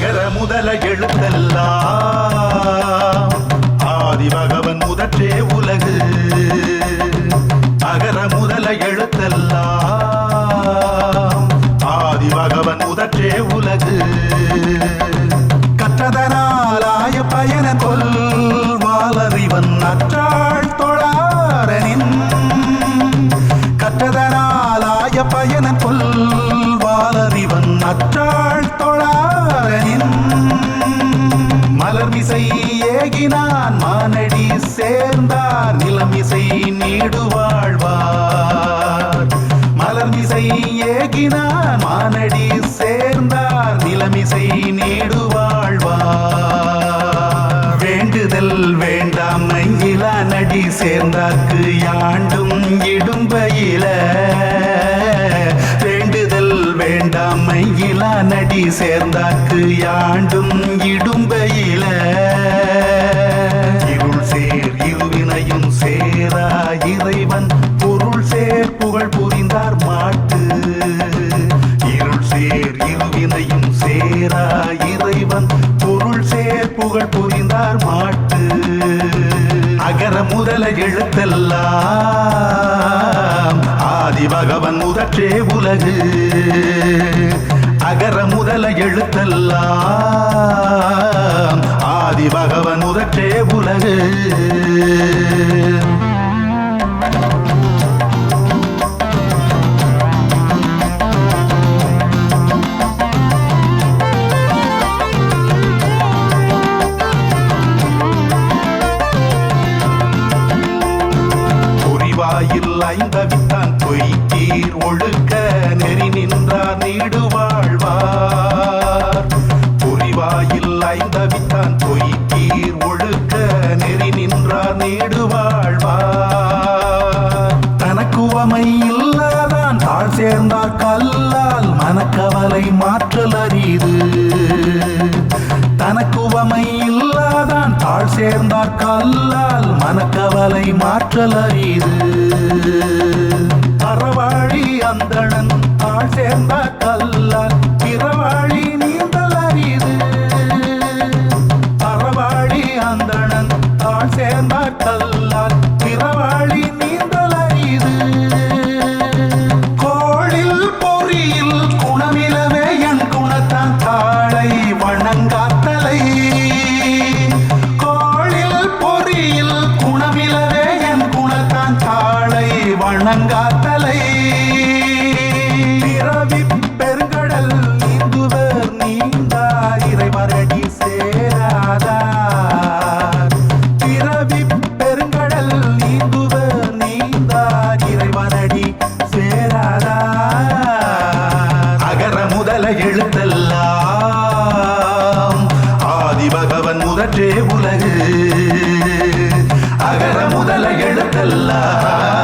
அகர முதல எழுத்தெல்லாம் ஆதி பகவன் முதற்றே உலகு. அகர முதல எழுத்தெல்லாம் ஆதி பகவன் முதற்றே உலகு. கற்றதனாலாய பயன கொல் வாலறிவன் அற்றாள் தொழாரனின். கற்றதனாலாய பயன கொல் வாலறிவன் அற்றாள் தொழாரனின். மலர்மிசை ஏகினான் மானடி சேர்ந்தார் நிலமிசை நீடு வாழ்வார். மலர்மிசை ஏகினான் மானடி சேர்ந்தார் நிலமிசை நீடு வாழ்வார். வேண்டுதல் வேண்டாம் மங்கிலா நடி சேர்ந்தாக்கு யாண்டும் இடும்பையில. வேண்டுதல் வேண்டாம் மங்கிலா நடி சேர்ந்தாக்கு யாண்டும் இடும்பையில. இருள் சேர் இருவினையும் சேரா இறைவன் பொருள் சேர் புகழ் புரிந்தார் மாட்டு. இருள் சேர் இருவினையும் சேரா இறைவன் பொருள் சேர் புகழ் புரிந்தார் மாட்டு. அகர முதல எழுத்தெல்லாம் ஆதி பகவன் முதற்றே உலகு. அகர முதல எழுத்தெல்லாம் ஆதி பகவன் முதற்றே உலகு. ஐந்தவித்தான் பொய்கீர் ஒழுக்க நெறி நின்றார் நீடு வாழ்வார். பொறிவாயில் ஐந்தவித்தான் பொய்கீர் ஒழுக்க நெறி நின்றார் நீடு வாழ்வார். தனக்குவமை இல்லாதான் தாழ் சேர்ந்தார் கல்லால் மனக்கவலை மாற்றல் அரிது. தனக்குவமை இல்லாதான் தாழ் சேர்ந்தார் கல்லால் மனக்கவலை மாற்றல் அரிது. அறவாழி அந்தணன் தாழ் சேர்ந்தார் கல்லால் பிறவாழி நீந்தல் அரிது. அறவாழி அந்தணன் தாழ் சேர்ந்தார் கல்லால் பிறவாழி நீந்தல் அரிது. கோளில் பொறியில் குணமிலவே என் குணத்தான் தாழை வணங்காத்தலை. கோளில் பொறியில் குணமிலவே என் குணத்தான் தாழை வணங்காத்தலை. பிறவி பெருங்கடல் நீந்துவர் நீந்தார் இறைவரடி சேராதார். பிறவி பெருங்கடல் நீந்துவர் நீந்தார் இறைவரடி சேராதார். அகர முதல எழுத்தெல்லாம் ஆதி பகவன் முதற்றே உலகு. அகர முதல எழுத்தெல்லாம்